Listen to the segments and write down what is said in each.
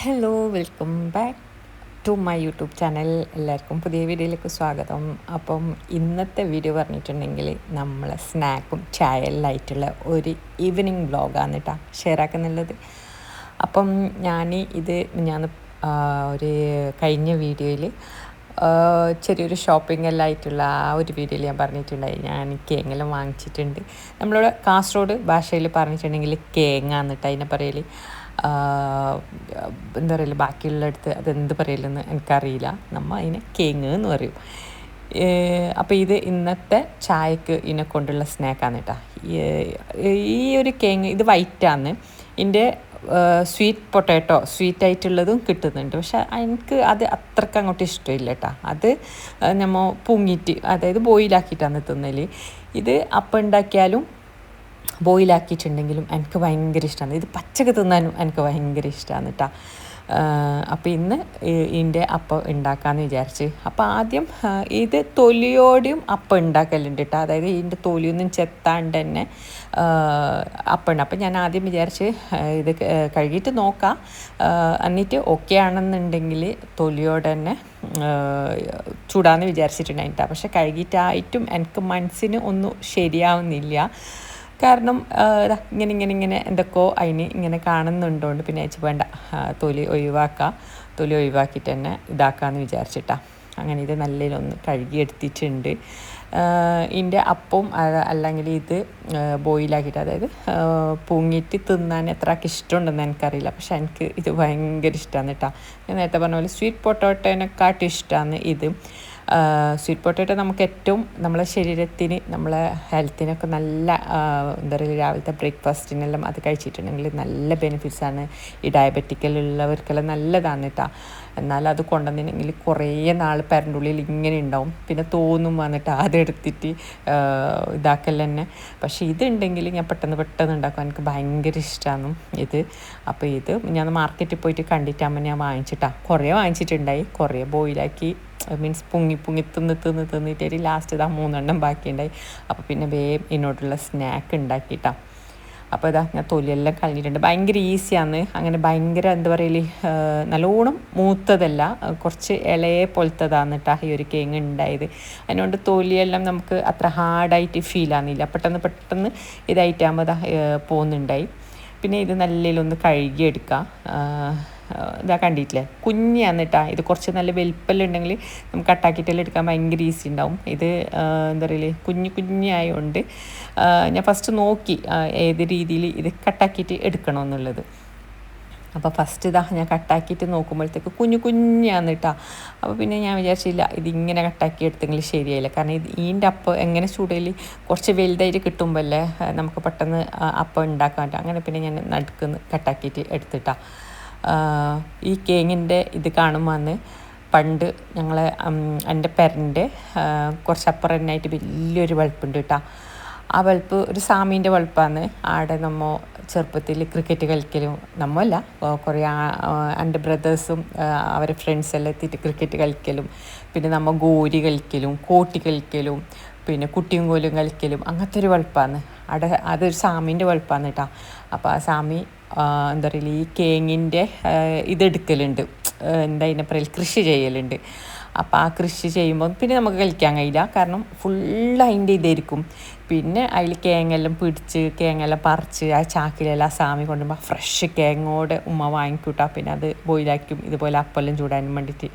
Hello welcome back to my YouTube channel. എല്ലാവർക്കും പുതിയ വീഡിയോയിലേക്ക് സ്വാഗതം. അപ്പം ഇന്നത്തെ വീഡിയോ പറഞ്ഞിട്ടുണ്ടെങ്കിൽ നമ്മളെ സ്നാക്കും ചായയിലായിട്ടുള്ള ഒരു ഈവനിങ് വ്ളോഗാണ് കേട്ടോ ഷെയർ ആക്കുന്നുള്ളത്. അപ്പം ഞാൻ ഒരു കഴിഞ്ഞ വീഡിയോയിൽ ചെറിയൊരു ഷോപ്പിംഗ് എല്ലാം ആയിട്ടുള്ള ആ ഒരു വീഡിയോയിൽ ഞാൻ പറഞ്ഞിട്ടുണ്ടായി. ഞാൻ കേങ്ങെല്ലാം വാങ്ങിച്ചിട്ടുണ്ട്. നമ്മളിവിടെ കാസർഗോഡ് ഭാഷയിൽ പറഞ്ഞിട്ടുണ്ടെങ്കിൽ കേങ്ങാന്ന് കേട്ടോ അതിനെ പറയൽ. എന്താ പറയില്ല, ബാക്കിയുള്ളടത്ത് അതെന്ത് പറയില്ലെന്ന് എനിക്കറിയില്ല. നമ്മൾ അതിനെ കേങ്ങ് എന്ന് പറയും. അപ്പോൾ ഇത് ഇന്നത്തെ ചായക്ക് ഇതിനെ കൊണ്ടുള്ള സ്നാക്കാണ് കേട്ടോ. ഈ ഒരു കേങ്ങ് ഇത് വൈറ്റാണ്. ഇതിൻ്റെ സ്വീറ്റ് പൊട്ടാറ്റോ സ്വീറ്റായിട്ടുള്ളതും കിട്ടുന്നുണ്ട്. പക്ഷെ എനിക്ക് അത് അത്രയ്ക്ക് അങ്ങോട്ട് ഇഷ്ടമില്ല കേട്ടോ. അത് നമ്മൾ പൊങ്ങിയിട്ട്, അതായത് ബോയിലാക്കിയിട്ടാണ് തിന്നൽ. ഇത് അപ്പം ഉണ്ടാക്കിയാലും ബോയിലാക്കിയിട്ടുണ്ടെങ്കിലും എനിക്ക് ഭയങ്കര ഇഷ്ടമാണ്. ഇത് പച്ചക്ക് തിന്നാനും എനിക്ക് ഭയങ്കര ഇഷ്ടമാണ് കേട്ടോ. അപ്പോൾ ഇന്ന് ഇതിൻ്റെ അപ്പം ഉണ്ടാക്കാമെന്ന് വിചാരിച്ച്. അപ്പോൾ ആദ്യം ഇത് തൊലിയോടെയും അപ്പം ഉണ്ടാക്കലുണ്ട് കേട്ടോ. അതായത് ഇതിൻ്റെ തൊലിയൊന്നും ചെത്താണ്ട് തന്നെ അപ്പം ഉണ്ട്. അപ്പം ഞാൻ ആദ്യം വിചാരിച്ച് ഇത് കഴുകിയിട്ട് നോക്കാം, എന്നിട്ട് ഓക്കെ ആണെന്നുണ്ടെങ്കിൽ തൊലിയോടെ തന്നെ ചൂടാന്ന് വിചാരിച്ചിട്ടുണ്ടായിട്ടാ. പക്ഷെ കഴുകിയിട്ടായിട്ടും എനിക്ക് മനസ്സിന് ഒന്നും ശരിയാവുന്നില്ല. കാരണം ഇങ്ങനെ എന്തൊക്കെയോ അതിന് ഇങ്ങനെ കാണുന്നുണ്ടോണ്ട് പിന്നെ അയച്ച് വേണ്ട, തൊലി ഒഴിവാക്കിയിട്ട് തന്നെ ഇതാക്കാമെന്ന് വിചാരിച്ചിട്ടാണ്. അങ്ങനെ ഇത് നല്ലതിലൊന്ന് കഴുകിയെടുത്തിട്ടുണ്ട്. ഇതിൻ്റെ അപ്പം അല്ലെങ്കിൽ ഇത് ബോയിലാക്കിയിട്ട്, അതായത് പൊങ്ങിയിട്ട് തിന്നാൻ എത്രയൊക്കെ ഇഷ്ടമുണ്ടെന്ന് എനിക്കറിയില്ല. പക്ഷെ എനിക്ക് ഇത് ഭയങ്കര ഇഷ്ടമാണ് കേട്ടോ. ഞാൻ നേരത്തെ പറഞ്ഞ പോലെ സ്വീറ്റ് പൊട്ടാറ്റോനെക്കാട്ടും ഇഷ്ടമാണ് ഇത്. സ്വീറ്റ് പൊട്ടാറ്റോ നമുക്ക് ഏറ്റവും നമ്മളെ ശരീരത്തിന്, നമ്മളെ ഹെൽത്തിനൊക്കെ നല്ല എന്താ പറയുക, രാവിലത്തെ ബ്രേക്ക്ഫാസ്റ്റിനെല്ലാം അത് കഴിച്ചിട്ടുണ്ടെങ്കിൽ നല്ല ബെനിഫിറ്റ്സാണ്. ഈ ഡയബറ്റിക്കലുള്ളവർക്കെല്ലാം നല്ലതാണ് കേട്ടോ. എന്നാൽ അത് കൊണ്ടുവന്നിട്ടുണ്ടെങ്കിൽ കുറേ നാൾ പെരണ്ടുള്ളിൽ ഇങ്ങനെ ഉണ്ടാവും. പിന്നെ തോന്നും വന്നിട്ട് അതെടുത്തിട്ട് ഇതാക്കൽ തന്നെ. പക്ഷേ ഇതുണ്ടെങ്കിൽ ഞാൻ പെട്ടെന്ന് ഉണ്ടാക്കും. എനിക്ക് ഭയങ്കര ഇഷ്ടമാണ് ഇത്. അപ്പോൾ ഇത് ഞാൻ മാർക്കറ്റിൽ പോയിട്ട് കണ്ടിട്ടാകുമ്പോൾ ഞാൻ വാങ്ങിച്ചിട്ടാണ്. കുറേ വാങ്ങിച്ചിട്ടുണ്ടായി. കുറേ ബോയിലാക്കി, മീൻസ് പൊങ്ങി തിന്നിട്ട് ലാസ്റ്റ് ഇതാ 3 ബാക്കിയുണ്ടായി. അപ്പോൾ പിന്നെ വേഗം ഇതിനോടുള്ള സ്നാക്ക് ഉണ്ടാക്കിയിട്ടാണ്. അപ്പോൾ ഇതാ ഞാൻ തൊലിയെല്ലാം കളഞ്ഞിട്ടുണ്ട്. ഭയങ്കര ഈസിയാണ്. അങ്ങനെ ഭയങ്കര എന്താ പറയല്, നല്ലോണം മൂത്തതല്ല, കുറച്ച് ഇളയെ പോലത്തതാണ് കേട്ടോ ഈ ഒരു കേങ്ങ് ഉണ്ടായത്. അതിനുകൊണ്ട് തൊലിയെല്ലാം നമുക്ക് അത്ര ഹാർഡായിട്ട് ഫീൽ ആകുന്നില്ല. പെട്ടെന്ന് ഇതായിട്ടാകുമ്പോൾ ഇതാ പോകുന്നുണ്ടായി. പിന്നെ ഇത് നല്ലതിലൊന്ന് കഴുകിയെടുക്കാം. ഇതാ കണ്ടിട്ടില്ലേ, കുഞ്ഞാന്ന് കേട്ടോ. ഇത് കുറച്ച് നല്ല വലിപ്പമുണ്ടെങ്കിൽ നമുക്ക് കട്ടാക്കിയിട്ടെല്ലാം എടുക്കാൻ ഭയങ്കര ഈസി ഉണ്ടാവും. ഇത് എന്താ പറയല്, കുഞ്ഞായതുകൊണ്ട് ഞാൻ ഫസ്റ്റ് നോക്കി ഏത് രീതിയിൽ ഇത് കട്ടാക്കിയിട്ട് എടുക്കണമെന്നുള്ളത്. അപ്പോൾ ഫസ്റ്റ് ഇതാ ഞാൻ കട്ടാക്കിയിട്ട് നോക്കുമ്പോഴത്തേക്ക് കുഞ്ഞാന്ന് കേട്ടോ. അപ്പോൾ പിന്നെ ഞാൻ വിചാരിച്ചില്ല ഇതിങ്ങനെ കട്ടാക്കി എടുത്തെങ്കിൽ ശരിയായില്ല. കാരണം ഇതിൻ്റെ അപ്പം എങ്ങനെ ചൂടയിൽ കുറച്ച് വലുതായിട്ട് കിട്ടുമ്പോഴല്ലേ നമുക്ക് പെട്ടെന്ന് അപ്പം ഉണ്ടാക്കാൻ പറ്റും. അങ്ങനെ പിന്നെ ഞാൻ നടുക്കുന്ന് കട്ടാക്കിയിട്ട് എടുത്തിട്ടാണ്. ഈ കേങ്ങിൻ്റെ ഇത് കാണുമ്പോൾ പണ്ട് ഞങ്ങളെ എൻ്റെ പെരൻ്റെ കുറച്ചപ്പുറം തന്നെയായിട്ട് വലിയൊരു വെളുപ്പുണ്ട് കേട്ടോ. ആ വെളുപ്പ് ഒരു സാമീൻ്റെ വെളുപ്പാണ്. ആടെ നമ്മൾ ചെറുപ്പത്തിൽ ക്രിക്കറ്റ് കളിക്കലും, നമ്മല്ല കുറേ എൻ്റെ ബ്രദേഴ്സും അവരെ ഫ്രണ്ട്സെല്ലാം എത്തിയിട്ട് ക്രിക്കറ്റ് കളിക്കലും, പിന്നെ നമ്മൾ ഗോരി കളിക്കലും കോട്ടി കളിക്കലും, പിന്നെ കുട്ടിയും കോലും കളിക്കലും, അങ്ങനത്തെ ഒരു വെളുപ്പാണ്. അവിടെ അതൊരു സാമീൻ്റെ വെളുപ്പാണ് കേട്ടോ. അപ്പോൾ ആ സാമി എന്താ പറയുക, ഈ കേങ്ങിൻ്റെ ഇതെടുക്കലുണ്ട്, എന്താ അതിനെ പറയൽ, കൃഷി ചെയ്യലുണ്ട്. അപ്പോൾ ആ കൃഷി ചെയ്യുമ്പോൾ പിന്നെ നമുക്ക് കളിക്കാൻ കഴിയില്ല. കാരണം ഫുള്ള് അതിൻ്റെ ഇതായിരിക്കും. പിന്നെ അതിൽ കേങ്ങെല്ലാം പിടിച്ച് കേങ്ങെല്ലാം പറിച്ച് ആ ചാക്കിലെല്ലാം സാമി കൊണ്ടുപോകുമ്പോൾ ഫ്രഷ് കേങ്ങോടെ ഉമ്മ വാങ്ങിക്കൂട്ടാ. പിന്നെ അത് ബോയിലാക്കും, ഇതുപോലെ അപ്പെല്ലാം ചൂടാനും വേണ്ടിയിട്ട്.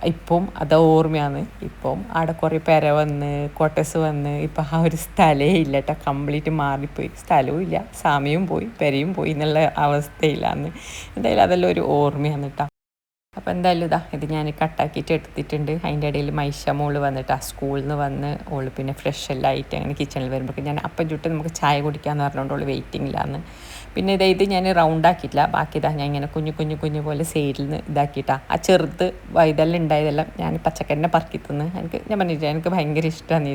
ഇപ്പം അത് ഓർമ്മയാണ്. ഇപ്പം അവിടെ കുറേ പെര വന്ന് ക്വാർട്ടേഴ്സ് വന്ന് ഇപ്പം ആ ഒരു സ്ഥലമേ ഇല്ല കേട്ടോ. കംപ്ലീറ്റ് മാറിപ്പോയി. സ്ഥലവും ഇല്ല, സമയവും പോയി, പെരയും പോയി എന്നുള്ള അവസ്ഥയിലാണ്. എന്തായാലും അതെല്ലാം ഒരു ഓർമ്മയാണ് കേട്ടോ. അപ്പോൾ എന്തായാലും ഇത് ഞാൻ കട്ടാക്കിയിട്ട് എടുത്തിട്ടുണ്ട്. അതിൻ്റെ ഇടയിൽ മൈഷ മോള് വന്നിട്ട് ആ സ്കൂളിൽ നിന്ന് വന്ന് ഓള് പിന്നെ ഫ്രഷ് എല്ലാം ആയിട്ട് അങ്ങനെ കിച്ചണിൽ വരുമ്പോഴേക്കും ഞാൻ അപ്പം ചുട്ട് നമുക്ക് ചായ കുടിക്കാമെന്ന് പറഞ്ഞുകൊണ്ട് ഓള് വെയിറ്റിങ്ങിലാന്ന്. പിന്നെ ഇത് ഞാൻ റൗണ്ട് ആക്കിയിട്ടില്ല. ബാക്കി ഞാൻ ഇങ്ങനെ കുഞ്ഞു പോലെ സൈഡിൽ നിന്ന് ഇതാക്കിയിട്ടാണ്. ആ ചെറുത് ഇതെല്ലാം ഉണ്ടായതെല്ലാം ഞാൻ പച്ചക്കറിനെ പറക്കി തിന്ന്. ഞാൻ പറഞ്ഞില്ല, എനിക്ക് ഭയങ്കര ഇഷ്ടമാണ്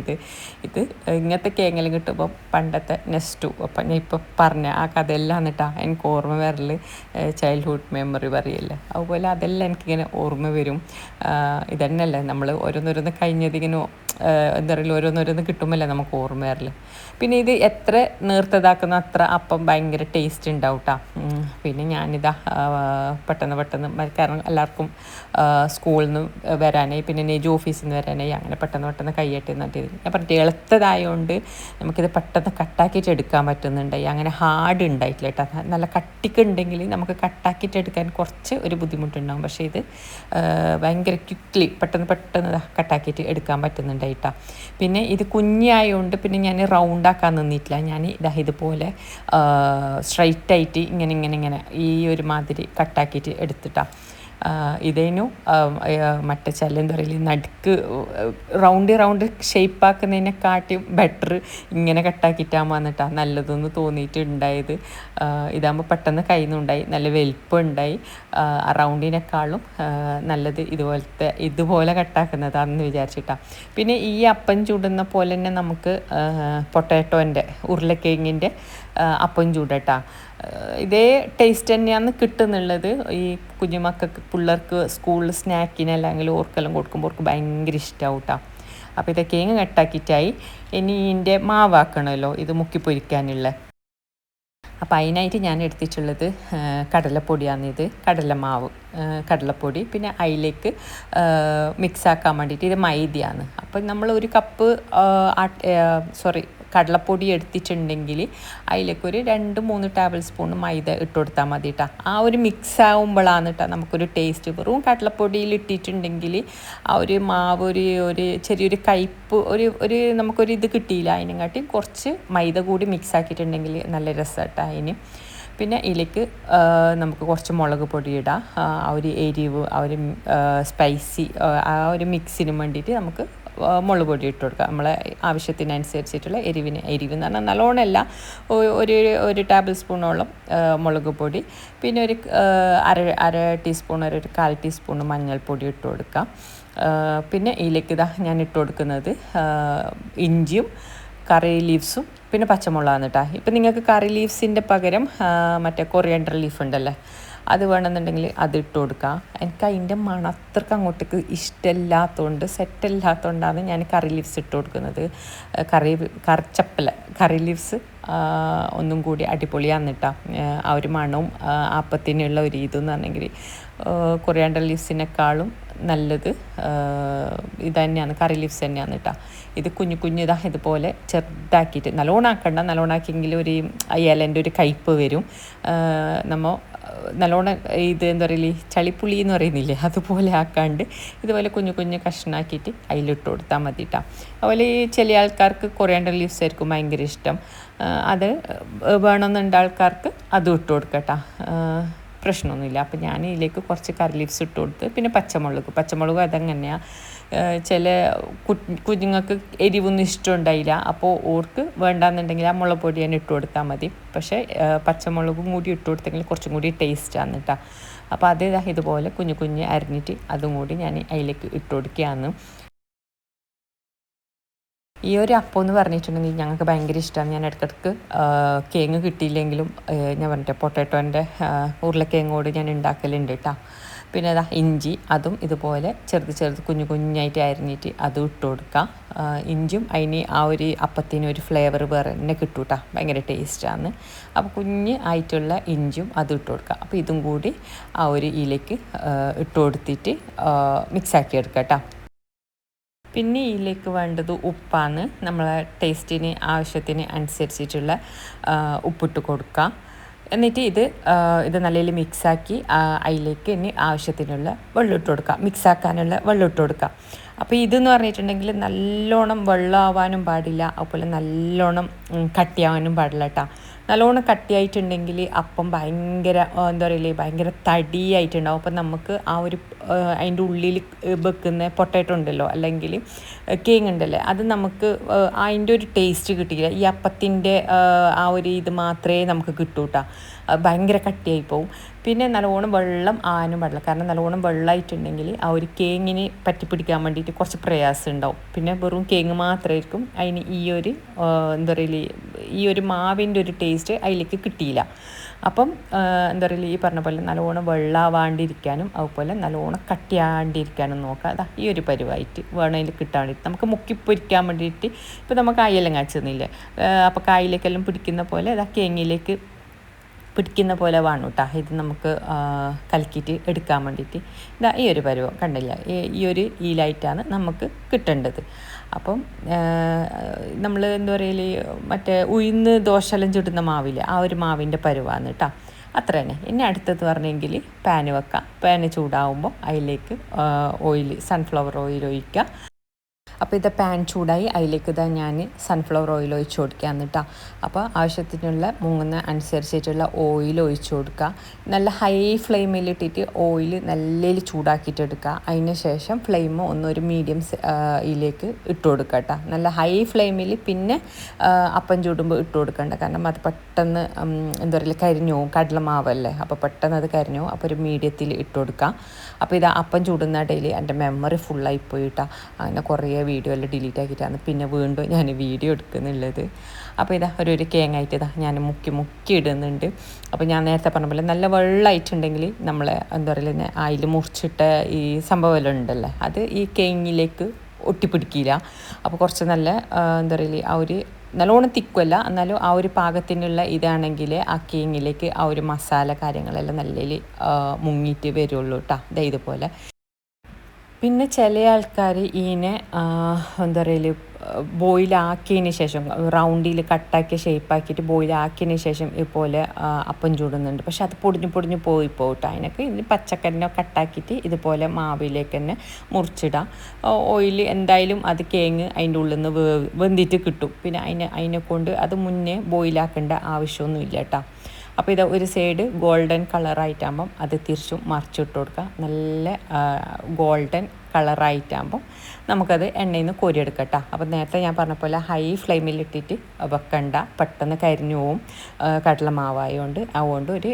ഇത് ഇങ്ങനത്തെ കേങ്ങെല്ലാം കിട്ടുമ്പോൾ പണ്ടത്തെ നെസ്റ്റു. അപ്പം ഞാൻ ഇപ്പോൾ പറഞ്ഞ ആ കഥയെല്ലാം എന്നിട്ടാണ് എനിക്ക് ഓർമ്മ വരൽ. ചൈൽഡ്ഹുഡ് മെമ്മറി പറയല്ലേ, അതുപോലെ അതെല്ലാം എനിക്കിങ്ങനെ ഓർമ്മ വരും. ഇതന്നെയല്ലേ നമ്മൾ ഓരോന്നോരോന്ന് കഴിഞ്ഞതിങ്ങനെ എന്താ പറയുക, ഓരോന്നോരോന്ന് കിട്ടുമ്പോഴല്ലേ നമുക്ക് ഓർമ്മ വരൽ. പിന്നെ ഇത് എത്ര നേർത്തതാക്കുന്ന അത്ര അപ്പം ഭയങ്കര ടേസ്റ്റ് ടേസ്റ്റ് ഉണ്ടാവും കേട്ടോ. പിന്നെ ഞാനിതാ പെട്ടെന്ന് കാരണം എല്ലാവർക്കും സ്കൂളിൽ നിന്ന് വരാനായി, പിന്നെ നെജു ഓഫീസിൽ നിന്ന് വരാനായി, അങ്ങനെ പെട്ടെന്ന് കയ്യട്ടി എന്നിട്ട് ഞാൻ പറഞ്ഞിട്ട് എളുത്തതായതുകൊണ്ട് നമുക്കിത് പെട്ടെന്ന് കട്ടാക്കിയിട്ട് എടുക്കാൻ പറ്റുന്നുണ്ടായി. അങ്ങനെ ഹാർഡ് ഉണ്ടായിട്ടില്ല കേട്ടോ. നല്ല കട്ടിക്കുണ്ടെങ്കിൽ നമുക്ക് കട്ടാക്കിയിട്ട് എടുക്കാൻ കുറച്ച് ഒരു ബുദ്ധിമുട്ടുണ്ടാകും. പക്ഷേ ഇത് ഭയങ്കര ക്വിക്ക്ലി പെട്ടെന്ന് കട്ടാക്കിയിട്ട് എടുക്കാൻ പറ്റുന്നുണ്ടായിട്ടാ. പിന്നെ ഇത് കുഞ്ഞായതുകൊണ്ട് പിന്നെ ഞാൻ റൗണ്ടാക്കാൻ നിന്നിട്ടില്ല. ഞാൻ ഇതുപോലെ സ്ട്രൈറ്റായിട്ട് ഇങ്ങനെ ഈ ഒരു മാതിരി കട്ടാക്കിയിട്ട് എടുത്തിട്ടാണ്. ഇതേനു മറ്റേ എന്താ പറയുക, നടുക്ക് റൗണ്ട് ഷേപ്പാക്കുന്നതിനെക്കാട്ടിയും ബെറ്റർ ഇങ്ങനെ കട്ടാക്കിയിട്ടാകുമ്പോൾ വന്നിട്ടാണ് നല്ലതെന്ന് തോന്നിയിട്ടുണ്ടായത്. ഇതാകുമ്പോൾ പെട്ടെന്ന് കയ്യിൽ നിന്നുണ്ടായി, നല്ല വലിപ്പമുണ്ടായി. ആ റൗണ്ടിനേക്കാളും നല്ലത് ഇതുപോലെ കട്ടാക്കുന്നതാണെന്ന് വിചാരിച്ചിട്ടാണ്. പിന്നെ ഈ അപ്പം ചൂടുന്ന പോലെ തന്നെ നമുക്ക് പൊട്ടാറ്റോൻ്റെ ഉരുളക്കിഴങ്ങിൻ്റെ അപ്പം ചൂടട്ടാ. ഇതേ ടേസ്റ്റ് തന്നെയാണ് കിട്ടുന്നുള്ളത്. ഈ കുഞ്ഞുമക്കൾക്ക് പിള്ളേർക്ക് സ്കൂളിൽ സ്നാക്കിന് അല്ലെങ്കിൽ ഓർക്കെല്ലാം കൊടുക്കുമ്പോൾ അവർക്ക് ഭയങ്കര ഇഷ്ടമാവും കേട്ടോ. അപ്പോൾ ഇതൊക്കെ കട്ടാക്കിയിട്ടായി. ഇനി ഇതിൻ്റെ മാവാക്കണമല്ലോ ഇത് മുക്കി പൊരിക്കാനുള്ള. അപ്പോൾ അതിനായിട്ട് ഞാൻ എടുത്തിട്ടുള്ളത് കടലപ്പൊടിയാണിത്, കടലപ്പൊടി. പിന്നെ അതിലേക്ക് മിക്സാക്കാൻ വേണ്ടിയിട്ട് ഇത് മൈദയാണ്. അപ്പം നമ്മൾ ഒരു കപ്പ് കടലപ്പൊടി എടുത്തിട്ടുണ്ടെങ്കിൽ അതിലേക്കൊരു 2-3 ടേബിൾ സ്പൂൺ മൈദ ഇട്ട് കൊടുത്താൽ മതി കേട്ടോ. ആ ഒരു മിക്സ് ആകുമ്പോഴാണ് കേട്ടോ നമുക്കൊരു ടേസ്റ്റ്. വെറും കടലപ്പൊടിയിൽ ഇട്ടിട്ടുണ്ടെങ്കിൽ ആ ഒരു മാവ് ഒരു ചെറിയൊരു കയ്പ്പ് നമുക്കൊരു ഇത് കിട്ടിയില്ല. അതിനെക്കാട്ടി കുറച്ച് മൈദ കൂടി മിക്സ് ആക്കിയിട്ടുണ്ടെങ്കിൽ നല്ല രസമായിട്ടാണ് അതിന്. പിന്നെ ഇതിലേക്ക് നമുക്ക് കുറച്ച് മുളക് പൊടി ഇടാം. ആ ഒരു എരിവ്, ആ ഒരു സ്പൈസി, ആ ഒരു മിക്സിന് വേണ്ടിയിട്ട് നമുക്ക് മുളക് പൊടി ഇട്ട് കൊടുക്കുക. നമ്മളെ ആവശ്യത്തിനനുസരിച്ചിട്ടുള്ള എരിവ് എന്ന് പറഞ്ഞാൽ നല്ലോണമല്ല, ഒരു ടേബിൾ സ്പൂണോളം മുളക് പൊടി, പിന്നെ ഒരു അര ടീസ്പൂൺ, ഒരു 1/4 ടീസ്പൂൺ മഞ്ഞൾപ്പൊടി ഇട്ട് കൊടുക്കാം. പിന്നെ ഇതിലേക്ക് ഞാൻ ഇട്ട് കൊടുക്കുന്നത് ഇഞ്ചിയും കറി ലീവ്സും പിന്നെ പച്ചമുളകാണ് കേട്ടോ. ഇപ്പം നിങ്ങൾക്ക് കറി ലീവ്സിൻ്റെ പകരം മറ്റേ കൊറിയാണ്ടർ ലീഫ് ഉണ്ടല്ലേ, അത് വേണമെന്നുണ്ടെങ്കിൽ അത് ഇട്ട് കൊടുക്കാം. എനിക്ക് അതിൻ്റെ മണം അത്രയ്ക്ക് അങ്ങോട്ടേക്ക് ഇഷ്ടമില്ലാത്തതുകൊണ്ട്, സെറ്റല്ലാത്തതുകൊണ്ടാണ് ഞാൻ കറി ലീവ്സ് ഇട്ട് കൊടുക്കുന്നത്. കറി ലീവ്സ് ഒന്നും കൂടി അടിപൊളിയാന്ന് കേട്ടോ. ആ ഒരു മണവും അപ്പത്തിനുള്ള ഒരു ഇതെന്ന് പറഞ്ഞെങ്കിൽ കൊറിയാണ്ടർ ലീവ്സിനേക്കാളും നല്ലത് ഇത് തന്നെയാണ്, കറി ലീവ്സ് തന്നെയാണ് കേട്ടോ. ഇത് കുഞ്ഞു ഇതുപോലെ ചെറുതാക്കിയിട്ട്, നല്ലോണാക്കിയെങ്കിൽ ഒരു ഇലേൻ്റെ ഒരു കയ്പ്പ് വരും. നമ്മൾ നല്ലോണം ഇത് എന്താ പറയില്ലേ, ചളിപ്പുളി എന്ന് പറയുന്നില്ലേ, അതുപോലെ ആക്കാണ്ട് ഇതുപോലെ കുഞ്ഞു കഷ്ണാക്കിയിട്ട് അതിലിട്ട് കൊടുത്താൽ മതി കേട്ടോ. അതുപോലെ ഈ ചില ആൾക്കാർക്ക് കൊറിയാണ്ടർ ലീവ്സ് ആയിരിക്കും ഭയങ്കര ഇഷ്ടം. അത് വേണമെന്നുണ്ട ആൾക്കാർക്ക് അതും ഇട്ട് കൊടുക്കട്ടോ, പ്രശ്നമൊന്നുമില്ല. അപ്പോൾ ഞാൻ ഇതിലേക്ക് കുറച്ച് കറി ലീവ്സ് ഇട്ട് കൊടുത്ത്, പിന്നെ പച്ചമുളക് അതങ്ങനെയാണ്. ചില കുഞ്ഞുങ്ങൾക്ക് എരിവൊന്നും ഇഷ്ടമുണ്ടായില്ല, അപ്പോൾ ഓർക്ക് വേണ്ടാന്നുണ്ടെങ്കിൽ ആ മുളക് പൊടി തന്നെ ഇട്ട് കൊടുത്താൽ മതി. പക്ഷേ പച്ചമുളകും കൂടി ഇട്ട് കൊടുത്തെങ്കിൽ കുറച്ചും കൂടി ടേസ്റ്റാണ് കേട്ടോ. അപ്പോൾ അത് ഇതുപോലെ കുഞ്ഞു അരിഞ്ഞിട്ട് അതും കൂടി ഞാൻ അതിലേക്ക് ഇട്ട് കൊടുക്കുകയാണ്. ഈ ഒരു അപ്പം എന്ന് പറഞ്ഞിട്ടുണ്ടെങ്കിൽ ഞങ്ങൾക്ക് ഭയങ്കര ഇഷ്ടമാണ്. ഞാൻ ഇടയ്ക്കിടയ്ക്ക് കേങ്ങ് കിട്ടിയില്ലെങ്കിലും ഞാൻ പറഞ്ഞിട്ട് പൊട്ടാറ്റോൻ്റെ ഉരുളക്കിഴങ്ങോട് ഞാൻ ഉണ്ടാക്കലുണ്ട് കേട്ടോ. പിന്നെ ഇഞ്ചി, അതും ഇതുപോലെ ചെറുത് കുഞ്ഞായിട്ട് അരിഞ്ഞിട്ട് അതും ഇട്ട് കൊടുക്കാം. ഇഞ്ചിയും അതിന് ആ ഒരു അപ്പത്തിന് ഒരു ഫ്ലേവർ വേറെ തന്നെ കിട്ടും കേട്ടോ, ഭയങ്കര ടേസ്റ്റാണ്. അപ്പോൾ ആയിട്ടുള്ള ഇഞ്ചിയും അതും ഇട്ട് കൊടുക്കാം. അപ്പോൾ ഇതും കൂടി ആ ഒരു ഇതിലേക്ക് ഇട്ട് കൊടുത്തിട്ട് മിക്സാക്കി എടുക്കാം കേട്ടോ. പിന്നെ ഇതിലേക്ക് വേണ്ടത് ഉപ്പാണ്. നമ്മളെ ടേസ്റ്റിന് ആവശ്യത്തിന് അനുസരിച്ചിട്ടുള്ള ഉപ്പിട്ട് കൊടുക്കാം. എന്നിട്ട് ഇത് നല്ല മിക്സാക്കി അതിലേക്ക് ഇനി ആവശ്യത്തിനുള്ള വെള്ളം ഇട്ട് കൊടുക്കാം, മിക്സാക്കാനുള്ള വെള്ളം ഇട്ട് കൊടുക്കാം. അപ്പോൾ ഇതെന്ന് പറഞ്ഞിട്ടുണ്ടെങ്കിൽ നല്ലോണം വെള്ളമാവാനും പാടില്ല, അതുപോലെ നല്ലോണം കട്ടിയാവാനും പാടില്ല കേട്ടോ. നല്ലോണം കട്ടിയായിട്ടുണ്ടെങ്കിൽ അപ്പം ഭയങ്കര എന്താ പറയില്ലേ, ഭയങ്കര തടിയായിട്ടുണ്ടാവും. അപ്പം നമുക്ക് ആ ഒരു അതിൻ്റെ ഉള്ളിൽ വെക്കുന്ന പൊട്ടാറ്റോ ഉണ്ടല്ലോ, അല്ലെങ്കിൽ കേങ്ങ് ഉണ്ടല്ലേ, അത് നമുക്ക് അതിൻ്റെ ഒരു ടേസ്റ്റ് കിട്ടില്ല. ഈ അപ്പത്തിൻ്റെ ആ ഒരു ഇത് മാത്രമേ നമുക്ക് കിട്ടൂ കേട്ടോ, ഭയങ്കര കട്ടിയായി പോവും. പിന്നെ നല്ലോണം വെള്ളം ആവാനും പാടില്ല, കാരണം നല്ലോണം വെള്ളമായിട്ടുണ്ടെങ്കിൽ ആ ഒരു കേങ്ങിന് പറ്റിപ്പിടിക്കാൻ വേണ്ടിയിട്ട് കുറച്ച് പ്രയാസം ഉണ്ടാവും. പിന്നെ വെറും കേങ്ങ് മാത്രമായിരിക്കും, അതിന് ഈ ഒരു എന്താ പറയില്ലേ, ഈ ഒരു മാവിൻ്റെ ഒരു ടേസ്റ്റ് അതിലേക്ക് കിട്ടിയില്ല. അപ്പം എന്താ പറയില്ല, ഈ പറഞ്ഞ പോലെ നല്ലോണം വെള്ളമാവാണ്ടിരിക്കാനും അതുപോലെ നല്ലോണം കട്ടിയാണ്ടിരിക്കാനും നോക്കുക. അതാ ഈ ഒരു പരിവായിട്ട് വേണമെങ്കിൽ കിട്ടാൻ വേണ്ടിയിട്ട് നമുക്ക് മുക്കിപ്പൊരിക്കാൻ വേണ്ടിയിട്ട്. ഇപ്പോൾ നമുക്ക് കായെല്ലാം കാച്ചുന്നില്ലേ, അപ്പോൾ കായിലേക്കെല്ലാം പിടിക്കുന്ന പോലെ അതാ കേങ്ങിലേക്ക് പിടിക്കുന്ന പോലെ വേണം കേട്ടോ ഇത് നമുക്ക് കലക്കിയിട്ട് എടുക്കാൻ വേണ്ടിയിട്ട്. ഇതാ ഈ ഒരു പരുവം കണ്ടില്ല, ഈ ഒരു ഈലായിട്ടാണ് നമുക്ക് കിട്ടേണ്ടത്. അപ്പം നമ്മൾ എന്താ പറയൽ മറ്റേ ഉഴുന്ന് ദോശയെല്ലാം ചുടുന്ന മാവില്ല, ആ ഒരു മാവിൻ്റെ പരുവാണ് കേട്ടോ. അത്ര തന്നെ. ഇനി അടുത്തത് പറഞ്ഞെങ്കിൽ പാന് വെക്കാം. പാന് ചൂടാവുമ്പോൾ അതിലേക്ക് ഓയിൽ, സൺഫ്ലവർ ഓയിൽ ഒഴിക്കുക. അപ്പോൾ ഇത് പാൻ ചൂടായി അതിലേക്ക് ഇതാ ഞാൻ സൺഫ്ലവർ ഓയിൽ ഒഴിച്ച് കൊടുക്കുകയാണ് കേട്ടോ. അപ്പോൾ ആവശ്യത്തിനുള്ള മുങ്ങുന്ന അനുസരിച്ചിട്ടുള്ള ഓയിൽ ഒഴിച്ച് കൊടുക്കുക. നല്ല ഹൈ ഫ്ലെയിമിലിട്ടിട്ട് ഓയിൽ നല്ല ചൂടാക്കിയിട്ട് എടുക്കുക. അതിന് ശേഷം ഫ്ലെയിം ഒന്നൊരു മീഡിയം ഇതിലേക്ക് ഇട്ട് കൊടുക്കുക കേട്ടോ. നല്ല ഹൈ ഫ്ലെയിമിൽ പിന്നെ അപ്പം ചൂടുമ്പോൾ ഇട്ട് കൊടുക്കണ്ട, കാരണം അത് പെട്ടെന്ന് എന്താ പറയുക കരിഞ്ഞു പോകും, കടലമാവല്ലേ, അപ്പോൾ പെട്ടെന്ന് അത് കരിഞ്ഞു പോകും. അപ്പോൾ ഒരു മീഡിയത്തിൽ ഇട്ട് കൊടുക്കുക. അപ്പോൾ ഇത് അപ്പം ചൂടുന്ന ഇടയിൽ എൻ്റെ മെമ്മറി ഫുള്ളായി പോയിട്ടാ, അങ്ങനെ കുറേ വീഡിയോ എല്ലാം ഡിലീറ്റ് ആക്കിയിട്ടാണ് പിന്നെ വീണ്ടും ഞാൻ വീഡിയോ എടുക്കുന്നുള്ളത്. അപ്പോൾ ഇതാ ഒരു കേങ്ങായിട്ട് ഇതാ ഞാൻ മുക്കി ഇടുന്നുണ്ട്. അപ്പോൾ ഞാൻ നേരത്തെ പറഞ്ഞ പോലെ നല്ല വെള്ളമായിട്ടുണ്ടെങ്കിൽ നമ്മൾ എന്താ പറയുക അതിൽ മുറിച്ചിട്ട ഈ സംഭവമെല്ലാം ഉണ്ടല്ലേ, അത് ഈ കേങ്ങിലേക്ക് ഒട്ടിപ്പിടിക്കില്ല. അപ്പോൾ കുറച്ച് നല്ല എന്താ പറയുക ആ ഒരു നല്ലോണം തിക്കുമല്ല, എന്നാലും ആ ഒരു പാകത്തിനുള്ള ഇതാണെങ്കിൽ ആ കേങ്ങിലേക്ക് ആ ഒരു മസാല കാര്യങ്ങളെല്ലാം നല്ല മുങ്ങിയിട്ട് വരുള്ളൂ കേട്ടോ. ഇതുപോലെ. പിന്നെ ചില ആൾക്കാർ ഇതിനെ എന്താ പറയൽ ബോയിലാക്കിയതിന് ശേഷം റൗണ്ടിൽ കട്ടാക്കിയ ഷേപ്പാക്കിയിട്ട് ബോയിലാക്കിയതിന് ശേഷം ഇതുപോലെ അപ്പം ചൂടുന്നുണ്ട്. പക്ഷെ അത് പൊടിഞ്ഞു പോയി പോകട്ടെ. അതിനൊക്കെ ഇത് പച്ചക്കറിനെ കട്ടാക്കിയിട്ട് ഇതുപോലെ മാവിലേക്ക് തന്നെ മുറിച്ചിടാം. ഓയിൽ എന്തായാലും അത് കേങ്ങ് അതിൻ്റെ ഉള്ളിൽ നിന്ന് വെന്തിട്ട് കിട്ടും. പിന്നെ അതിനെ കൊണ്ട് അത് മുന്നേ ബോയിലാക്കേണ്ട ആവശ്യമൊന്നുമില്ല കേട്ടോ. അപ്പോൾ ഇത് ഒരു സൈഡ് ഗോൾഡൻ കളറായിട്ടാകുമ്പം അത് തിരിച്ചും മറിച്ചിട്ട് കൊടുക്കുക. നല്ല ഗോൾഡൻ കളറായിട്ടാകുമ്പം നമുക്കത് എണ്ണയിൽ നിന്ന് കോരിയെടുക്കാം കേട്ടോ. അപ്പോൾ നേരത്തെ ഞാൻ പറഞ്ഞ പോലെ ഹൈ ഫ്ലെയിമിലിട്ടിട്ട് വെക്കണ്ട, പെട്ടെന്ന് കരിഞ്ഞു പോവും കടലമാവായതുകൊണ്ട്. അതുകൊണ്ട് ഒരു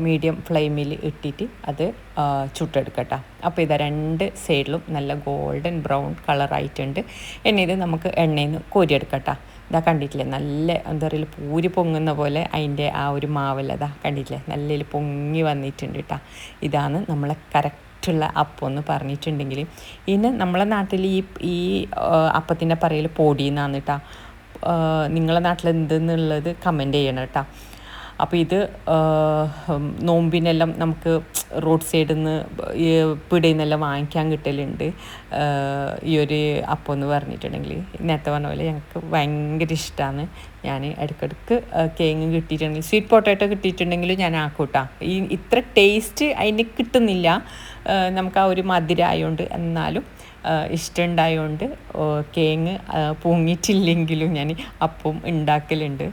മീഡിയം ഫ്ലെയിമിൽ ഇട്ടിട്ട് അത് ചുട്ടെടുക്കട്ടോ. അപ്പോൾ ഇത് രണ്ട് സൈഡിലും നല്ല ഗോൾഡൻ ബ്രൗൺ കളറായിട്ടുണ്ട്. ഇനി ഇത് നമുക്ക് എണ്ണയിൽ നിന്ന് കോരിയെടുക്കട്ടോ. ഇതാ കണ്ടിട്ടില്ലേ, നല്ല എന്താ പറയുക പൂരി പൊങ്ങുന്ന പോലെ അതിൻ്റെ ആ ഒരു മാവല്ല ഇതാ കണ്ടിട്ടില്ലേ, നല്ല പൊങ്ങി വന്നിട്ടുണ്ട് കേട്ടോ. ഇതാണ് നമ്മളെ കറക്റ്റുള്ള അപ്പം എന്ന് പറഞ്ഞിട്ടുണ്ടെങ്കിൽ. ഇനി നമ്മളെ നാട്ടിൽ ഈ അപ്പത്തിൻ്റെ പറയൽ പൊടി എന്നാണ് കേട്ടോ. നിങ്ങളെ നാട്ടിൽ എന്തെന്നുള്ളത് കമൻറ്റ് ചെയ്യണം കേട്ടോ. അപ്പോൾ ഇത് നോമ്പിനെല്ലാം നമുക്ക് റോഡ് സൈഡിൽ നിന്ന് പിടിയിൽ നിന്നെല്ലാം വാങ്ങിക്കാൻ കിട്ടലുണ്ട് ഈ ഒരു അപ്പം എന്ന് പറഞ്ഞിട്ടുണ്ടെങ്കിൽ. നേരത്തെ പറഞ്ഞ പോലെ ഞങ്ങൾക്ക് ഭയങ്കര ഇഷ്ടമാണ്. ഞാൻ ഇടയ്ക്കിടയ്ക്ക് കേങ്ങ് കിട്ടിയിട്ടുണ്ടെങ്കിൽ, സ്വീറ്റ് പൊട്ടാറ്റോ കിട്ടിയിട്ടുണ്ടെങ്കിൽ ഞാൻ ആക്കൂട്ടാ. ഇത്ര ടേസ്റ്റ് അതിന് കിട്ടുന്നില്ല, നമുക്ക് ആ ഒരു മധുരമായതുകൊണ്ട്. എന്നാലും ഇഷ്ടമുണ്ടായതുകൊണ്ട് കേങ്ങ് പൂങ്ങിയിട്ടില്ലെങ്കിലും ഞാൻ അപ്പം ഉണ്ടാക്കലുണ്ട്.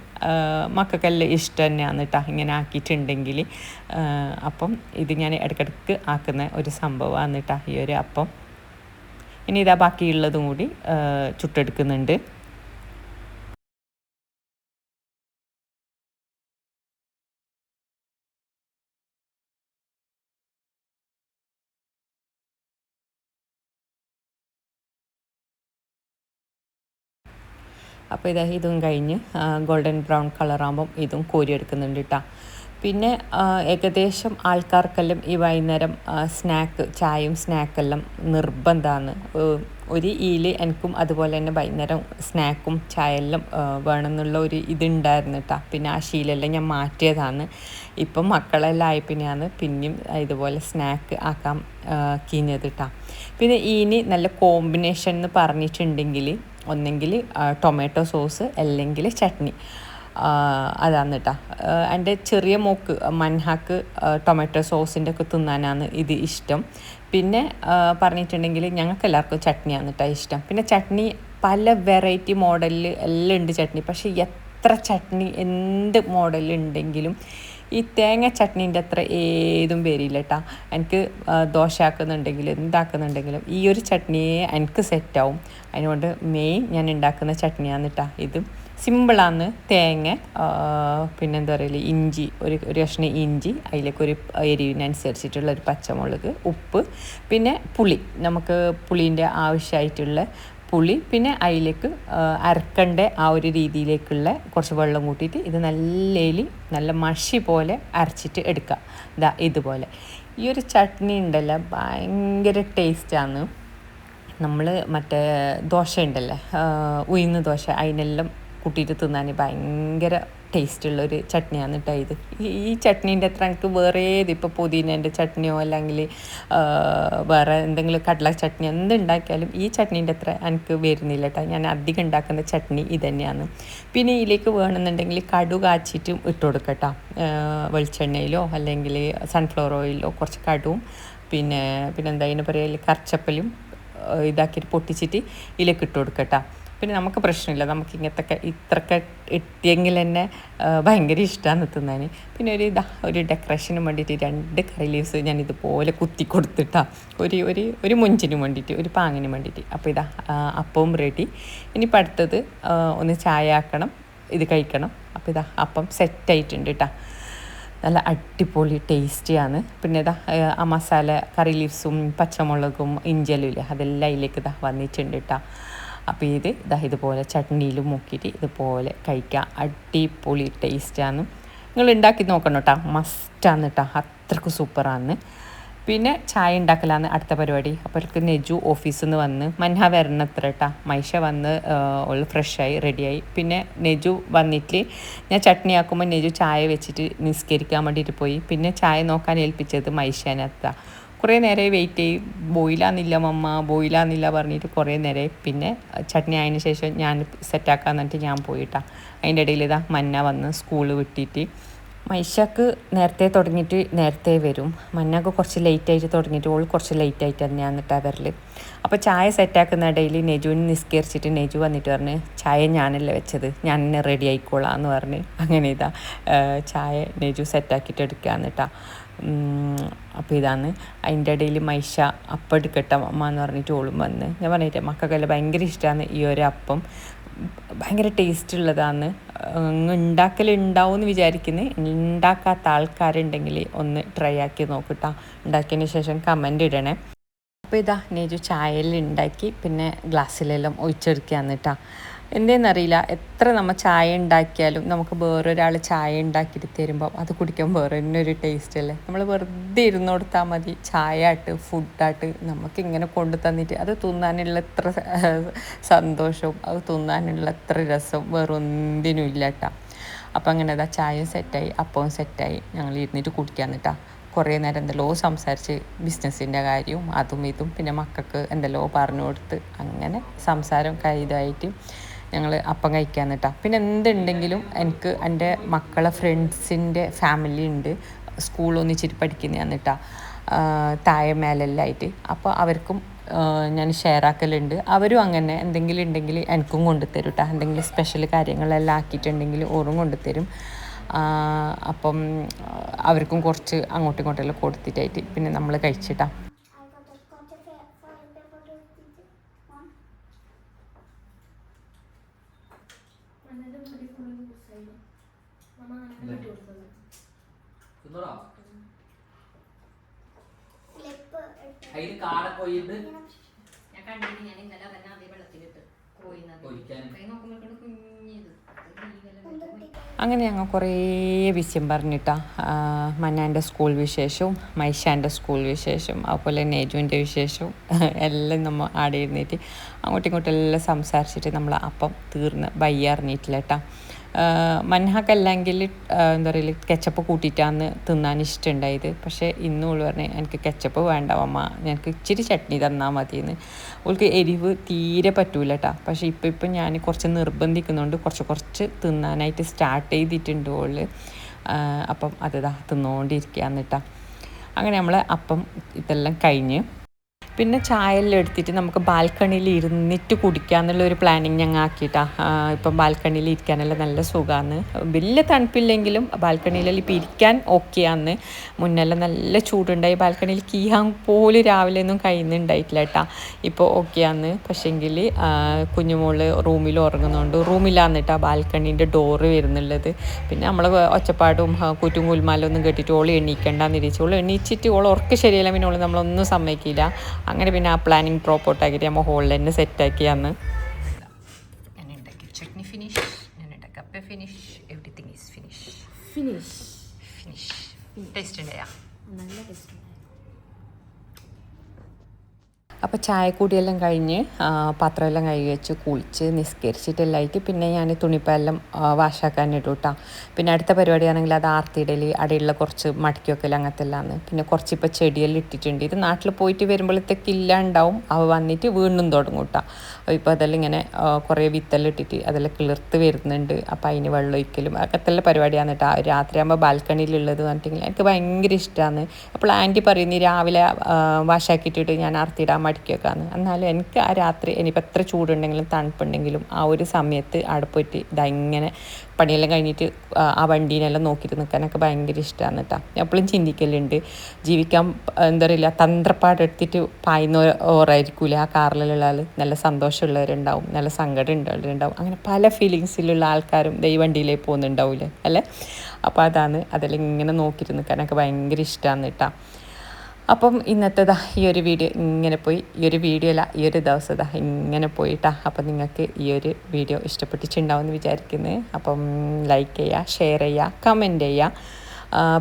മക്കൾക്കെല്ലാം ഇഷ്ടം തന്നെയാണ് കേട്ടോ ഇങ്ങനെ ആക്കിയിട്ടുണ്ടെങ്കിൽ. അപ്പം ഇത് ഞാൻ ഇടയ്ക്കിടയ്ക്ക് ആക്കുന്ന ഒരു സംഭവമാണ് കേട്ടോ ഈ ഒരു അപ്പം. ഇനി ഇതാ ബാക്കിയുള്ളതും കൂടി ചുട്ടെടുക്കുന്നുണ്ട്. അപ്പോൾ ഇതും കഴിഞ്ഞ് ഗോൾഡൻ ബ്രൗൺ കളറാകുമ്പം ഇതും കോരിയെടുക്കുന്നുണ്ട് കേട്ടോ. പിന്നെ ഏകദേശം ആൾക്കാർക്കെല്ലാം ഈ വൈകുന്നേരം ചായയും സ്നാക്കെല്ലാം നിർബന്ധമാണ്. ഒരു എനിക്കും അതുപോലെ തന്നെ വൈകുന്നേരം സ്നാക്കും ചായയെല്ലാം വേണമെന്നുള്ള ഒരു ഇതുണ്ടായിരുന്നു കേട്ടോ. പിന്നെ ആ ശീലമെല്ലാം ഞാൻ മാറ്റിയതാണ്. ഇപ്പം മക്കളെല്ലാം ആയി പിന്നെയാണ് പിന്നെയും ഇതുപോലെ സ്നാക്ക് ആക്കാൻ കീഞ്ഞത് കേട്ടോ. പിന്നെ ഇനി നല്ല കോമ്പിനേഷൻ എന്ന് പറഞ്ഞിട്ടുണ്ടെങ്കിൽ ഒന്നെങ്കിൽ ടൊമാറ്റോ സോസ് അല്ലെങ്കിൽ ചട്നി, അതാണ് കേട്ടോ. എൻ്റെ ചെറിയ മോക്ക് മൻഹാക്ക് ടൊമാറ്റോ സോസിൻ്റെ ഒക്കെ തിന്നാനാണ് ഇത് ഇഷ്ടം. പിന്നെ പറഞ്ഞിട്ടുണ്ടെങ്കിൽ ഞങ്ങൾക്ക് എല്ലാവർക്കും ചട്നിയാണ് കേട്ടോ ഇഷ്ടം. പിന്നെ ചട്നി പല വെറൈറ്റി മോഡലിൽ എല്ലാം ഉണ്ട് ചട്നി. പക്ഷേ എത്ര ചട്നി എന്ത് മോഡലുണ്ടെങ്കിലും ഈ തേങ്ങ ചട്നീൻ്റെ അത്ര ഏതും വരില്ല കേട്ടോ. എനിക്ക് ദോശ ആക്കുന്നുണ്ടെങ്കിലും എന്താക്കുന്നുണ്ടെങ്കിലും ഈ ഒരു ചട്നിയെ എനിക്ക് സെറ്റാവും. അതിനുകൊണ്ട് മെയിൻ ഞാൻ ഉണ്ടാക്കുന്ന ചട്നിയാണ് കേട്ടോ ഇത്. സിമ്പിളാണ്. തേങ്ങ, പിന്നെന്താ പറയുക ഇഞ്ചി, ഒരു കഷ്ണം ഇഞ്ചി, അതിലേക്കൊരു എരിവിനനുസരിച്ചിട്ടുള്ള ഒരു പച്ചമുളക്, ഉപ്പ്, പിന്നെ പുളി, നമുക്ക് പുളീൻ്റെ ആവശ്യമായിട്ടുള്ള പുളി, പിന്നെ അതിലേക്ക് അരക്കണ്ട ആ ഒരു രീതിയിലേക്കുള്ള കുറച്ച് വെള്ളം കൂട്ടിയിട്ട് ഇത് നല്ല മഷി പോലെ അരച്ചിട്ട് എടുക്കുക. ഇതുപോലെ ഈ ഒരു ചട്നി ഉണ്ടല്ലോ ഭയങ്കര ടേസ്റ്റാണ്. നമ്മൾ മറ്റേ ദോശ ഉണ്ടല്ലേ, ഉഴുന്ന് ദോശ, അതിനെല്ലാം കൂട്ടിയിട്ട് തിന്നാൻ ഭയങ്കര ടേസ്റ്റുള്ളൊരു ചട്നിയാണ് കേട്ടോ ഇത്. ഈ ചട്നീൻ്റെ അത്ര എനിക്ക് വേറെ ഇതിപ്പോൾ പുതിനേൻ്റെ ചട്നിയോ അല്ലെങ്കിൽ വേറെ എന്തെങ്കിലും കടല ചട്നി എന്തുണ്ടാക്കിയാലും ഈ ചട്നീൻ്റെ അത്ര എനിക്ക് വരുന്നില്ല കേട്ടോ. ഞാൻ അധികം ഉണ്ടാക്കുന്ന ചട്നി ഇത് തന്നെയാണ്. പിന്നെ ഇതിലേക്ക് വേണമെന്നുണ്ടെങ്കിൽ കടു കാച്ചിട്ടും ഇട്ട് കൊടുക്കട്ടോ, വെളിച്ചെണ്ണയിലോ അല്ലെങ്കിൽ സൺഫ്ലവർ ഓയിലോ കുറച്ച് കടുവും പിന്നെന്താ അതിന് പറയുക കറിച്ചപ്പലും ഇതാക്കിയിട്ട് പൊട്ടിച്ചിട്ട് ഇതിലേക്ക് ഇട്ട് കൊടുക്കട്ടോ. പിന്നെ നമുക്ക് പ്രശ്നമില്ല, നമുക്ക് ഇത്രയൊക്കെ ഇട്ടിയെങ്കിൽ തന്നെ ഭയങ്കര ഇഷ്ടമാണ് തിന്നാൻ. പിന്നെ ഒരു ഡെക്കറേഷന് വേണ്ടിയിട്ട് 2 കറി ലീവ്സ് ഞാൻ ഇതുപോലെ കുത്തി കൊടുത്തിട്ടാ, ഒരു മുഞ്ചിന് വേണ്ടിയിട്ട്, ഒരു പാങ്ങിന് വേണ്ടിയിട്ട്. അപ്പോൾ അപ്പവും റെഡി. ഇനിയിപ്പോൾ അടുത്തത് ഒന്ന് ചായ ആക്കണം, ഇത് കഴിക്കണം. അപ്പോൾ അപ്പം സെറ്റായിട്ടുണ്ട് കേട്ടോ. നല്ല അടിപൊളി ടേസ്റ്റിയാണ്. പിന്നെ ആ മസാല കറി ലീവ്സും പച്ചമുളകും ഇഞ്ചിയും ഇല്ലേ, അതെല്ലാം അതിലേക്ക് വന്നിട്ടുണ്ട് കേട്ടോ. അപ്പോൾ ഇതുപോലെ ചട്നിയിലും മുക്കിയിട്ട് ഇതുപോലെ കഴിക്കാം. അടിപൊളി ടേസ്റ്റാണ്. നിങ്ങൾ ഉണ്ടാക്കി നോക്കണം കേട്ടോ, മസ്റ്റാണ് കേട്ടോ, അത്രയ്ക്ക് സൂപ്പറാണ്. പിന്നെ ചായ ഉണ്ടാക്കലാണ് അടുത്ത പരിപാടി. അപ്പോഴേക്ക് നെജു ഓഫീസിൽ നിന്ന് വന്ന് മൻഹ വരണത്ര കേട്ടോ. മൈഷ വന്ന് ഓൾ ഫ്രഷായി റെഡിയായി. പിന്നെ നെജു വന്നിട്ട് ഞാൻ ചട്നി ആക്കുമ്പോൾ നെജു ചായ വെച്ചിട്ട് നിസ്കരിക്കാൻ വേണ്ടിയിട്ട് പോയി. പിന്നെ ചായ നോക്കാൻ ഏൽപ്പിച്ചത് മൈഷേനത്താ. കുറേ നേരം വെയിറ്റ് ചെയ്യും, ബോയിലാന്നില്ല മമ്മ, ബോയിലാന്നില്ല പറഞ്ഞിട്ട് കുറേ നേരം. പിന്നെ ചട്നി ആയതിനു ശേഷം ഞാൻ സെറ്റാക്കാൻ എന്നിട്ട് ഞാൻ പോയിട്ടാ. അതിൻ്റെ ഇടയിൽ മന്ന വന്ന് സ്കൂള് വിട്ടിട്ട്. മൈഷക്ക് നേരത്തെ തുടങ്ങിയിട്ട് നേരത്തെ വരും, മന്നക്ക് കുറച്ച് ലേറ്റായിട്ട് തുടങ്ങിയിട്ട് ഓൾ കുറച്ച് ലേറ്റായിട്ട് തന്നെയാണ് കേട്ടോ വരൽ. അപ്പോൾ ചായ സെറ്റാക്കുന്ന ഇടയിൽ നെജുവിന് നിസ്കരിച്ചിട്ട് നെജു വന്നിട്ട് പറഞ്ഞ് ചായ ഞാനല്ലേ വെച്ചത്, ഞാൻ തന്നെ റെഡി ആയിക്കോളാം എന്ന് പറഞ്ഞ് അങ്ങനെ ചായ നെജു സെറ്റാക്കിയിട്ട് എടുക്കുകയാണ് കേട്ടോ. അപ്പോൾ അതിൻ്റെ ഇടയിൽ മൈഷ അപ്പം എടുക്കട്ടെ അമ്മ എന്ന് പറഞ്ഞിട്ട് ഓളും വന്ന്. ഞാൻ പറഞ്ഞിട്ട് മക്കൾക്കെല്ലാം ഭയങ്കര ഇഷ്ടമാണ് ഈ ഒരു അപ്പം, ഭയങ്കര ടേസ്റ്റ് ഉള്ളതാണ്. ഉണ്ടാക്കലുണ്ടാവും എന്ന് വിചാരിക്കുന്നത്. ഉണ്ടാക്കാത്ത ആൾക്കാരുണ്ടെങ്കിൽ ഒന്ന് ട്രൈ ആക്കി നോക്കിട്ടാ. ഉണ്ടാക്കിയതിന് ശേഷം കമൻ്റ് ഇടണേ. അപ്പോൾ നെജു ചായയിൽ ഉണ്ടാക്കി പിന്നെ ഗ്ലാസ്സിലെല്ലാം ഒഴിച്ചെടുക്കുകയാണ് കേട്ടോ. എന്തേന്നറിയില്ല, എത്ര നമ്മൾ ചായ ഉണ്ടാക്കിയാലും നമുക്ക് വേറൊരാൾ ചായ ഉണ്ടാക്കിയിട്ട് തരുമ്പോൾ അത് കുടിക്കാൻ വേറെ തന്നെ ഒരു ടേസ്റ്റ് അല്ലേ. നമ്മൾ വെറുതെ ഇരുന്ന് കൊടുത്താൽ മതി, ചായ ആയിട്ട് ഫുഡായിട്ട് നമുക്കിങ്ങനെ കൊണ്ടു തന്നിട്ട് അത് തിന്നാനുള്ള എത്ര സന്തോഷവും അത് തിന്നാനുള്ള എത്ര രസവും വേറെ ഒന്നിനും ഇല്ല കേട്ടോ. അപ്പോൾ അങ്ങനെ ചായയും സെറ്റായി, അപ്പവും സെറ്റായി, ഞങ്ങൾ ഇരുന്നിട്ട് കുടിക്കാന്ന് കേട്ടോ. കുറേ നേരം എന്തെല്ലോ സംസാരിച്ച് ബിസിനസ്സിൻ്റെ കാര്യവും അതും ഇതും, പിന്നെ മക്കൾക്ക് എന്തെല്ലോ പറഞ്ഞു കൊടുത്ത് അങ്ങനെ സംസാരം ഇതായിട്ട് ഞങ്ങൾ അപ്പം കഴിക്കാന്ന് കേട്ടോ. പിന്നെ എന്തുണ്ടെങ്കിലും എനിക്ക് എൻ്റെ മക്കളെ ഫ്രണ്ട്സിൻ്റെ ഫാമിലി ഉണ്ട്, സ്കൂളൊന്നിച്ചിട്ട് പഠിക്കുന്നതാണ് കേട്ടോ, താഴെ മേലെല്ലാം ആയിട്ട്. അപ്പോൾ അവർക്കും ഞാൻ ഷെയർ ആക്കലുണ്ട്. അവരും അങ്ങനെ എന്തെങ്കിലും ഉണ്ടെങ്കിൽ എനിക്കും കൊണ്ടുതരും കേട്ടോ. എന്തെങ്കിലും സ്പെഷ്യൽ കാര്യങ്ങളെല്ലാം ആക്കിയിട്ടുണ്ടെങ്കിൽ ഓറും കൊണ്ടുതരും. അപ്പം അവർക്കും കുറച്ച് അങ്ങോട്ടും ഇങ്ങോട്ടെല്ലാം കൊടുത്തിട്ടായിട്ട് പിന്നെ നമ്മൾ കഴിച്ചിട്ടാ. അങ്ങനെ ഞങ്ങൾ കുറേ വിഷയം പറഞ്ഞിട്ടാ. മന്നാൻ്റെ സ്കൂൾ വിശേഷവും മൈഷാൻ്റെ സ്കൂൾ വിശേഷവും അതുപോലെ നെജുവിൻ്റെ വിശേഷവും എല്ലാം നമ്മൾ ആടെ ഇരുന്നിട്ട് അങ്ങോട്ടും ഇങ്ങോട്ടും എല്ലാം സംസാരിച്ചിട്ട് നമ്മൾ അപ്പം തീർന്ന് ബയ്യറിഞ്ഞിട്ടില്ല കേട്ടോ. മൻഹക്കല്ലെങ്കിൽ എന്താ പറയുക കെച്ചപ്പ് കൂട്ടിയിട്ടാണ് തിന്നാൻ ഇഷ്ടമുണ്ടായത്. പക്ഷേ ഇന്നും ഓൾ പറഞ്ഞ് എനിക്ക് കെച്ചപ്പ് വേണ്ട അമ്മ, ഞങ്ങൾക്ക് ഇച്ചിരി ചട്നി തന്നാൽ മതിയെന്ന്. ഓൾക്ക് എരിവ് തീരെ പറ്റൂല കേട്ടോ. പക്ഷേ ഇപ്പം ഞാൻ കുറച്ച് നിർബന്ധിക്കുന്നുണ്ട്, കുറച്ച് തിന്നാനായിട്ട് സ്റ്റാർട്ട് ചെയ്തിട്ടുണ്ട് ഓള്. അപ്പം അത് തിന്നുകൊണ്ടിരിക്കുകയാണ് കേട്ടോ. അങ്ങനെ നമ്മൾ അപ്പം ഇതെല്ലാം കഴിഞ്ഞ് പിന്നെ ചായയെല്ലാം എടുത്തിട്ട് നമുക്ക് ബാൽക്കണിയിൽ ഇരുന്നിട്ട് കുടിക്കാമെന്നുള്ളൊരു പ്ലാനിങ് ഞങ്ങൾ ആക്കിയിട്ടാ. ഇപ്പം ബാൽക്കണിയിൽ ഇരിക്കാനെല്ലാം നല്ല സുഖമാണ്. വലിയ തണുപ്പില്ലെങ്കിലും ബാൽക്കണിയിലെല്ലാം ഇപ്പം ഇരിക്കാൻ ഓക്കെയാണ്. മുന്നെല്ലാം നല്ല ചൂടുണ്ടായി, ബാൽക്കണിയിൽ കീയാൻ പോലും രാവിലെ ഒന്നും കഴിയുന്നുണ്ടായിട്ടില്ല കേട്ടോ. ഇപ്പോൾ ഓക്കെയാണ്. പക്ഷേങ്കിൽ കുഞ്ഞുമോള് റൂമിൽ ഉറങ്ങുന്നതുകൊണ്ട് റൂമിലാണ് കേട്ടോ ബാൽക്കണീൻ്റെ ഡോറ് വരുന്നുള്ളത്. പിന്നെ നമ്മൾ ഒച്ചപ്പാടും കുറ്റും കുൽമാലൊന്നും കേട്ടിട്ട് ഓൾ എണീക്കണ്ടെന്ന് ഇരിച്ചു. ഓൾ എണീച്ചിട്ട് ഓൾ ഉറക്കം ശരിയല്ല, പിന്നെ ഓൾ നമ്മളൊന്നും സമ്മതിക്കില്ല. അങ്ങനെ പിന്നെ ആ പ്ലാനിങ് പ്രോപ്പർട്ടാക്കിയിട്ട് നമ്മൾ ഹോളിൽ തന്നെ സെറ്റാക്കിയാന്ന്. ഞാൻ ഉണ്ടാക്കി ചട്നി ഫിനിഷ്, ഞാൻ ഉണ്ടാക്കി അപ്പം finish, everything is finish. Taste ഉണ്ടായാ? നല്ല ടേസ്റ്റ് ഉണ്ടായി. അപ്പോൾ ചായക്കൂടിയെല്ലാം കഴിഞ്ഞ് പാത്രമെല്ലാം കഴുകി വെച്ച് കുളിച്ച് നിസ്കരിച്ചിട്ടെല്ലാമായിട്ട് പിന്നെ ഞാൻ തുണിപ്പെല്ലാം വാഷാക്കാൻ ഇടും കേട്ടോ. പിന്നെ അടുത്ത പരിപാടിയാണെങ്കിൽ അത് ആർത്തിയിടൽ, അടിയുള്ള കുറച്ച് മടക്കി വെക്കൽ അങ്ങനത്തെ എല്ലാമാണ്. പിന്നെ കുറച്ച് ഇപ്പോൾ ചെടിയെല്ലാം ഇട്ടിട്ടുണ്ട്. ഇത് നാട്ടിൽ പോയിട്ട് വരുമ്പോഴത്തേക്ക് ഇല്ലാണ്ടാവും, അവ വന്നിട്ട് വീണ്ടും തുടങ്ങും കേട്ടോ. ഇപ്പോൾ അതെല്ലാം ഇങ്ങനെ കുറേ വിത്തെല്ലാം ഇട്ടിട്ട് അതെല്ലാം കിളിർത്ത് വരുന്നുണ്ട്. അപ്പോൾ അതിന് വെള്ളം ഒഴിക്കലും അങ്ങനത്തെ പരിപാടിയാണ് കേട്ടോ. രാത്രിയാകുമ്പോൾ ബാൽക്കണിയിലുള്ളത് പറഞ്ഞിട്ടെങ്കിൽ എനിക്ക് ഭയങ്കര ഇഷ്ടമാണ്. അപ്പോൾ ആൻറ്റി പറയുന്നു രാവിലെ വാഷാക്കിയിട്ടിട്ട് ഞാൻ ആർത്തിയിടാൻ മടിക്കി വെക്കാമെന്ന്. എന്നാലും എനിക്ക് ആ രാത്രി ഇനിയിപ്പോൾ എത്ര ചൂടുണ്ടെങ്കിലും തണുപ്പുണ്ടെങ്കിലും ആ ഒരു സമയത്ത് അവിടെ പോയിട്ട് ഇങ്ങനെ പണിയെല്ലാം കഴിഞ്ഞിട്ട് ആ വണ്ടീനെല്ലാം നോക്കിയിട്ട് നിൽക്കാനൊക്കെ ഭയങ്കര ഇഷ്ടമാണ് കേട്ടോ. എപ്പോഴും ചിന്തിക്കലുണ്ട്, ജീവിക്കാൻ എന്താ പറയുക തന്ത്രപ്പാടെടുത്തിട്ട് പായുന്ന ഓറായിരിക്കൂലേ ആ കാറിലുള്ള ആൾ. നല്ല സന്തോഷമുള്ളവരുണ്ടാവും, നല്ല സങ്കടം ഉള്ളവരുണ്ടാവും, അങ്ങനെ പല ഫീലിങ്സിലുള്ള ആൾക്കാരും ഈ വണ്ടിയിലേക്ക് പോകുന്നുണ്ടാവില്ലേ അല്ലേ. അപ്പോൾ അതെല്ലാം ഇങ്ങനെ നോക്കിയിട്ട് നിൽക്കാനൊക്കെ ഭയങ്കര ഇഷ്ടമാണ് കേട്ടോ. അപ്പം ഇന്നത്തേതാ ഈ ഒരു വീഡിയോ ഇങ്ങനെ പോയി, ഈ ഒരു വീഡിയോ അല്ല ഈ ഒരു ദിവസം ഇങ്ങനെ പോയിട്ടാ. അപ്പം നിങ്ങൾക്ക് ഈ ഒരു വീഡിയോ ഇഷ്ടപ്പെട്ടിട്ടുണ്ടാവുമെന്ന് വിചാരിക്കുന്നത്. അപ്പം ലൈക്ക് ചെയ്യുക, ഷെയർ ചെയ്യുക, കമൻറ്റ് ചെയ്യുക,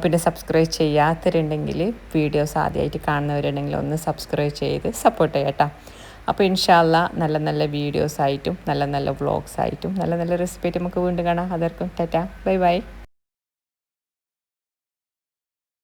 പിന്നെ സബ്സ്ക്രൈബ് ചെയ്യാത്തവരുണ്ടെങ്കിൽ, വീഡിയോസ് ആദ്യമായിട്ട് കാണുന്നവരുണ്ടെങ്കിൽ ഒന്ന് സബ്സ്ക്രൈബ് ചെയ്ത് സപ്പോർട്ട് ചെയ്യാം കേട്ടോ. അപ്പോൾ ഇൻഷാ അല്ലാ നല്ല നല്ല വീഡിയോസായിട്ടും നല്ല നല്ല വ്ളോഗ്സായിട്ടും നല്ല നല്ല റെസിപ്പി ആയിട്ട് നമുക്ക് വീണ്ടും കാണാം. അതായിരിക്കും ടാറ്റാ, ബൈ ബൈ.